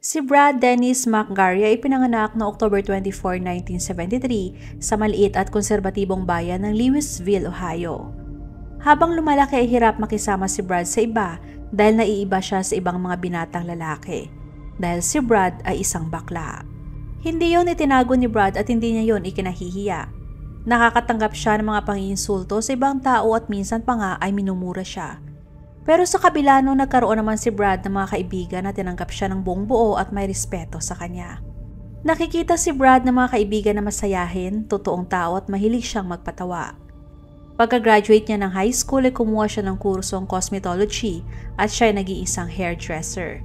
Si Brad Dennis McGarry ay pinanganak noong October 24, 1973 sa maliit at konserbatibong bayan ng Louisville, Ohio. Habang lumalaki ay hirap makisama si Brad sa iba dahil naiiba siya sa ibang mga binatang lalaki. Dahil si Brad ay isang bakla. Hindi yon itinago ni Brad at hindi niya yon ikinahihiya. Nakakatanggap siya ng mga panginsulto sa ibang tao at minsan pa nga ay minumura siya. Pero sa kabila nung nagkaroon naman si Brad ng mga kaibigan na tinanggap siya ng buong buo at may respeto sa kanya. Nakikita si Brad ng mga kaibigan na masayahin, totoong tao at mahilig siyang magpatawa. Pagka-graduate niya ng high school ay kumuha siya ng kursong cosmetology at siya ay nag-iisang hairdresser.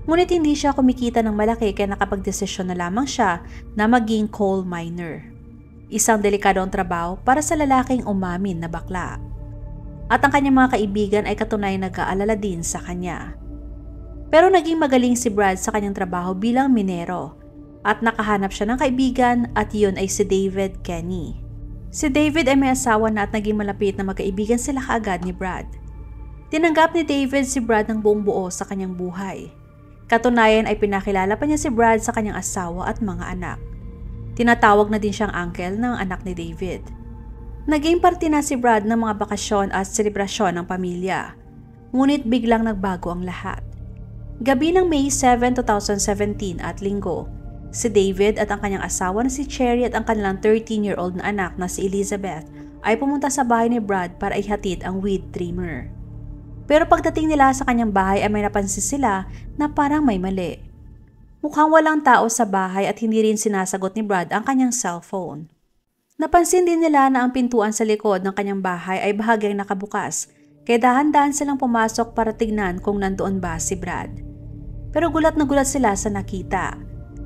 Ngunit hindi siya kumikita ng malaki kaya nakapagdesisyon na lamang siya na maging coal miner. Isang delikadong trabaho para sa lalaking umamin na bakla. At ang kanyang mga kaibigan ay katunayan nag-aalala din sa kanya. Pero naging magaling si Brad sa kanyang trabaho bilang minero at nakahanap siya ng kaibigan at iyon ay si David Kenny. Si David ay may asawa na at naging malapit na magkaibigan sila kaagad ni Brad. Tinanggap ni David si Brad ng buong buo sa kanyang buhay. Katunayan ay pinakilala pa niya si Brad sa kanyang asawa at mga anak. Tinatawag na din siyang uncle ng anak ni David. Naging parte na si Brad ng mga bakasyon at selebrasyon ng pamilya. Ngunit biglang nagbago ang lahat. Gabi ng May 7, 2017 at linggo, si David at ang kanyang asawa na si Cherry at ang kanilang 13-year-old na anak na si Elizabeth ay pumunta sa bahay ni Brad para ihatid ang weed trimmer. Pero pagdating nila sa kanyang bahay ay may napansin sila na parang may mali. Mukhang walang tao sa bahay at hindi rin sinasagot ni Brad ang kanyang cellphone. Napansin din nila na ang pintuan sa likod ng kanyang bahay ay bahagyang nakabukas, kaya dahan-dahan silang pumasok para tignan kung nandoon ba si Brad. Pero gulat na gulat sila sa nakita,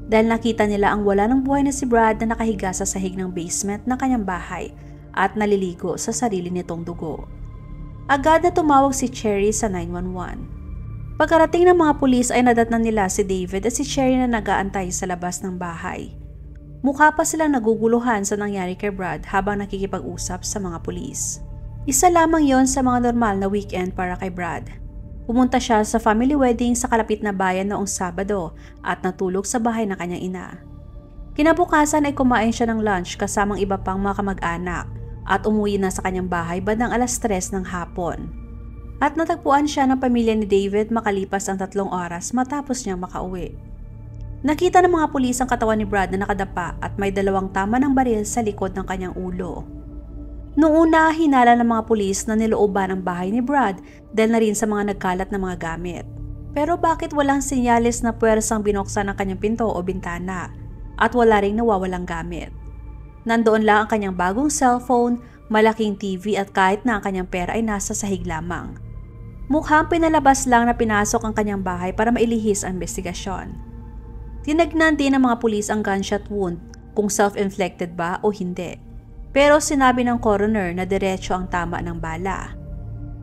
dahil nakita nila ang wala ng buhay na si Brad na nakahiga sa sahig ng basement ng kanyang bahay at naliligo sa sarili nitong dugo. Agad na tumawag si Cherry sa 911. Pagkarating ng mga pulis ay nadatnan nila si David at si Cherry na nag-aantay sa labas ng bahay. Mukha pa silang naguguluhan sa nangyari kay Brad habang nakikipag-usap sa mga pulis. Isa lamang yon sa mga normal na weekend para kay Brad. Pumunta siya sa family wedding sa kalapit na bayan noong Sabado at natulog sa bahay ng kanyang ina. Kinabukasan ay kumain siya ng lunch kasamang iba pang mga kamag-anak at umuwi na sa kanyang bahay bandang 3:00 ng hapon. At natagpuan siya ng pamilya ni David makalipas ang 3 oras matapos niyang makauwi. Nakita ng mga pulis ang katawan ni Brad na nakadapa at may 2 tama ng baril sa likod ng kanyang ulo. Noong una, hinala ng mga pulis na nilooban ang bahay ni Brad dahil na rin sa mga nagkalat na mga gamit. Pero bakit walang senyales na puwersang binuksan ang kanyang pinto o bintana at wala ring nawawalang gamit? Nandoon lang ang kanyang bagong cellphone, malaking TV at kahit na ang kanyang pera ay nasa sahig lamang. Mukhang pinalabas lang na pinasok ang kanyang bahay para mailihis ang investigasyon. Tinagnan din ng mga pulis ang gunshot wound kung self-inflicted ba o hindi. Pero sinabi ng coroner na diretso ang tama ng bala.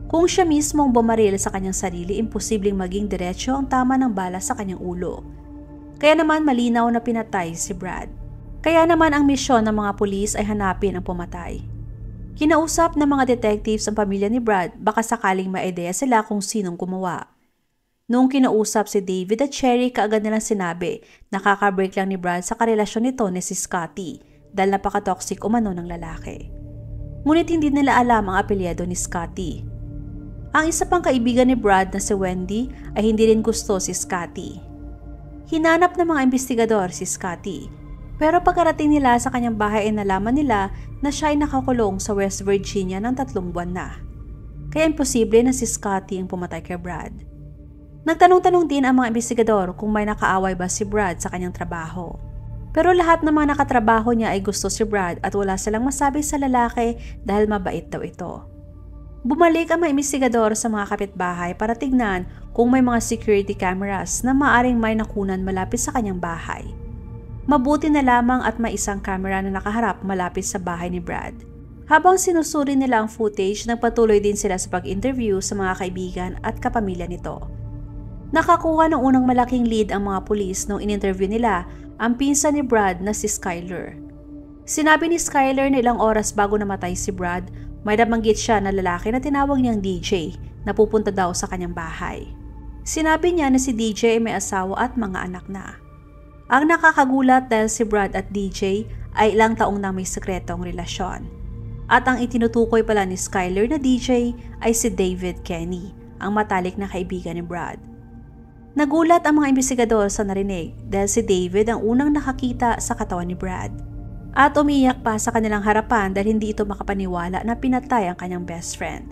Kung siya mismo ang bumaril sa kanyang sarili, imposibleng maging diretso ang tama ng bala sa kanyang ulo. Kaya naman malinaw na pinatay si Brad. Kaya naman ang misyon ng mga pulis ay hanapin ang pumatay. Kinausap ng mga detectives ang pamilya ni Brad baka sakaling ma-ideya sila kung sinong gumawa. Noong kinausap si David at Cherry, kaagad nilang sinabi na kakabreak lang ni Brad sa karelasyon nito ni si Scotty dahil napaka-toxic umano ng lalaki. Ngunit hindi nila alam ang apelyido ni Scotty. Ang isa pang kaibigan ni Brad na si Wendy ay hindi rin gusto si Scotty. Hinanap ng mga investigador si Scotty, pero pagkarating nila sa kanyang bahay ay nalaman nila na siya ay nakakulong sa West Virginia ng 3 buwan na. Kaya imposible na si Scotty ang pumatay kay Brad. Nagtanong-tanong din ang mga investigador kung may nakaaway ba si Brad sa kanyang trabaho. Pero lahat ng mga nakatrabaho niya ay gusto si Brad at wala silang masabi sa lalaki dahil mabait daw ito. Bumalik ang mga investigador sa mga kapitbahay para tignan kung may mga security cameras na maaring may nakunan malapit sa kanyang bahay. Mabuti na lamang at may isang camera na nakaharap malapit sa bahay ni Brad. Habang sinusuri nila ang footage, nagpatuloy din sila sa pag-interview sa mga kaibigan at kapamilya nito. Nakakuha ng unang malaking lead ang mga pulis nung in-interview nila ang pinsan ni Brad na si Skyler. Sinabi ni Skyler na ilang oras bago namatay si Brad, may nabanggit siya na lalaki na tinawag niyang DJ na pupunta daw sa kanyang bahay. Sinabi niya na si DJ ay may asawa at mga anak na. Ang nakakagulat dahil si Brad at DJ ay ilang taong na may sekretong relasyon. At ang itinutukoy pala ni Skyler na DJ ay si David Kenny, ang matalik na kaibigan ni Brad. Nagulat ang mga investigador sa narinig dahil si David ang unang nakakita sa katawan ni Brad. At umiyak pa sa kanilang harapan dahil hindi ito makapaniwala na pinatay ang kanyang best friend.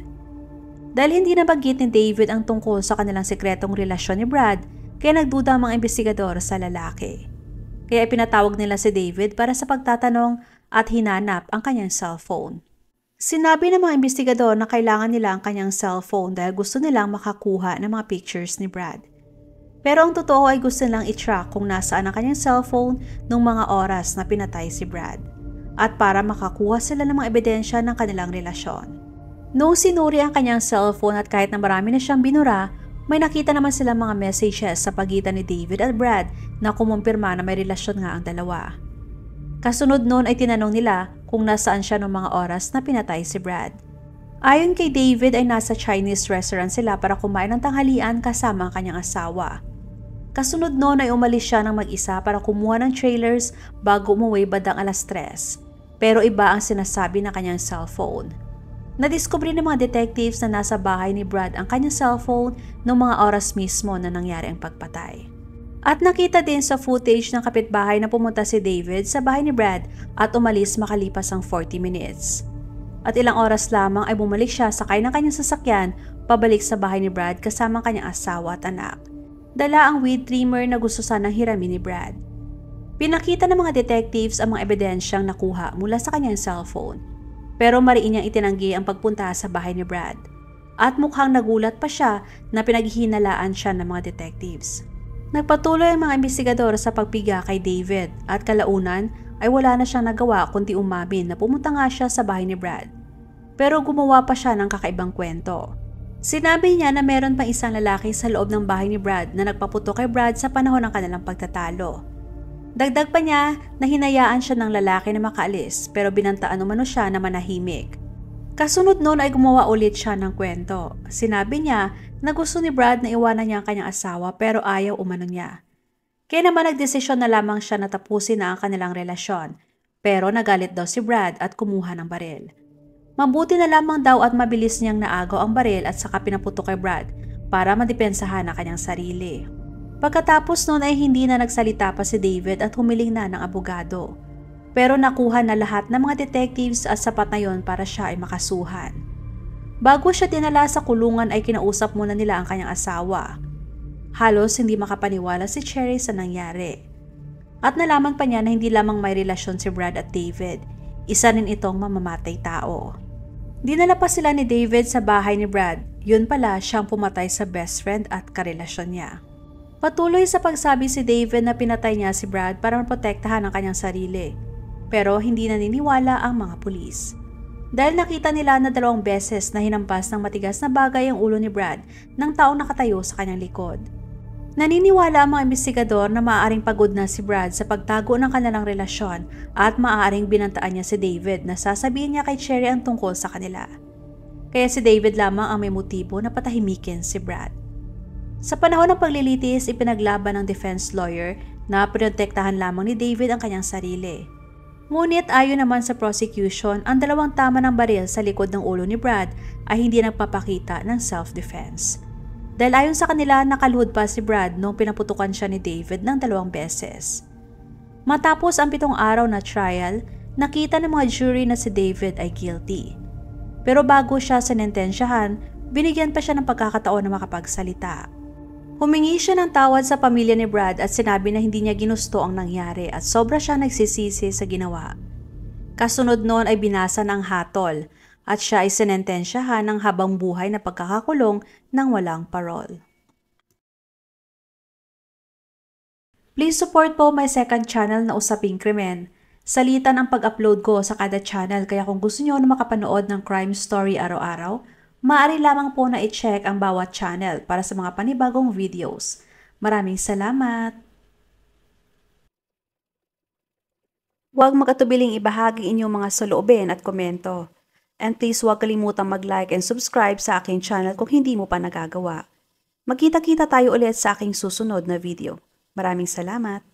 Dahil hindi nabanggit ni David ang tungkol sa kanilang sekretong relasyon ni Brad, kaya nagduda ang mga investigador sa lalaki. Kaya ipinatawag nila si David para sa pagtatanong at hinanap ang kanyang cellphone. Sinabi ng mga investigador na kailangan nila ang kanyang cellphone dahil gusto nilang makakuha ng mga pictures ni Brad. Pero ang totoo ay gusto nilang i-track kung nasaan ang kanyang cellphone nung mga oras na pinatay si Brad at para makakuha sila ng mga ebidensya ng kanilang relasyon. Noong sinuri ang kanyang cellphone at kahit na marami na siyang binura, may nakita naman sila mga messages sa pagitan ni David at Brad na kumumpirma na may relasyon nga ang dalawa. Kasunod noon ay tinanong nila kung nasaan siya noong mga oras na pinatay si Brad. Ayon kay David ay nasa Chinese restaurant sila para kumain ng tanghalian kasama ang kanyang asawa. Kasunod noon ay umalis siya ng mag-isa para kumuha ng trailers bago umuwi bandang alas 3. Pero iba ang sinasabi ng kanyang cellphone. Nadiskubre ng mga detectives na nasa bahay ni Brad ang kanyang cellphone noong mga oras mismo na nangyari ang pagpatay. At nakita din sa footage ng kapitbahay na pumunta si David sa bahay ni Brad at umalis makalipas ang 40 minutes. At ilang oras lamang ay bumalik siya sakay ng kanyang sasakyan pabalik sa bahay ni Brad kasama ang kanyang asawa at anak. Dala ang weed trimmer na gusto sanang hiramin ni Brad. Pinakita ng mga detectives ang mga ebidensyang nakuha mula sa kanyang cellphone. Pero mariin niyang itinanggi ang pagpunta sa bahay ni Brad. At mukhang nagulat pa siya na pinaghihinalaan siya ng mga detectives. Nagpatuloy ang mga investigador sa pagpiga kay David at kalaunan ay wala na siyang nagawa kundi umamin na pumunta nga siya sa bahay ni Brad. Pero gumawa pa siya ng kakaibang kwento. Sinabi niya na meron pang isang lalaki sa loob ng bahay ni Brad na nagpaputok kay Brad sa panahon ng kanilang pagtatalo. Dagdag pa niya na hinayaan siya ng lalaki na makaalis pero binantaan umano siya na manahimik. Kasunod noon ay gumawa ulit siya ng kwento. Sinabi niya na gusto ni Brad na iwanan niya ang kanyang asawa pero ayaw umano niya. Kaya naman nagdesisyon na lamang siya na tapusin na ang kanilang relasyon. Pero nagalit daw si Brad at kumuha ng baril. Mabuti na lamang daw at mabilis niyang naagaw ang baril at saka pinaputok kay Brad para madepensahan ang kanyang sarili. Pagkatapos noon ay hindi na nagsalita pa si David at humiling na ng abogado. Pero nakuha na lahat ng mga detectives at sapat na yon para siya ay makasuhan. Bago siya dinala sa kulungan ay kinausap muna nila ang kanyang asawa. Halos hindi makapaniwala si Cherry sa nangyari. At nalaman pa niya na hindi lamang may relasyon si Brad at David, isa rin itong mamamatay tao. Dinala pa sila ni David sa bahay ni Brad, yun pala siyang pumatay sa best friend at karelasyon niya. Patuloy sa pagsabi si David na pinatay niya si Brad para maprotektahan ang kanyang sarili. Pero hindi naniniwala ang mga pulis. Dahil nakita nila na 2 beses na hinampas ng matigas na bagay ang ulo ni Brad ng taong nakatayo sa kanyang likod. Naniniwala ang mga investigador na maaaring pagod na si Brad sa pagtago ng kanilang relasyon at maaaring binantaan niya si David na sasabihin niya kay Cherry ang tungkol sa kanila. Kaya si David lamang ang may motibo na patahimikin si Brad. Sa panahon ng paglilitis, ipinaglaban ng defense lawyer na protektahan lamang ni David ang kanyang sarili. Ngunit ayon naman sa prosecution, ang 2 tama ng baril sa likod ng ulo ni Brad ay hindi nagpapakita ng self-defense. Dahil ayon sa kanila, nakaluhod pa si Brad nung pinaputukan siya ni David ng 2 beses. Matapos ang 7 araw na trial, nakita ng mga jury na si David ay guilty. Pero bago siya sinentensyahan, binigyan pa siya ng pagkakataon na makapagsalita. Humingi siya ng tawad sa pamilya ni Brad at sinabi na hindi niya ginusto ang nangyari at sobra siya nagsisisi sa ginawa. Kasunod noon ay binasa ng hatol at siya ay sinentensyahan ng habang buhay na pagkakakulong ng walang parol. Please support po my second channel na Usaping Krimen. Salitan ang pag-upload ko sa kada channel kaya kung gusto niyo na makapanood ng crime story araw-araw, maaari lamang po na i-check ang bawat channel para sa mga panibagong videos. Maraming salamat! Huwag magatubiling ibahagi inyong mga saloobin at komento. And please huwag kalimutang mag-like and subscribe sa aking channel kung hindi mo pa nagagawa. Magkita-kita tayo ulit sa aking susunod na video. Maraming salamat!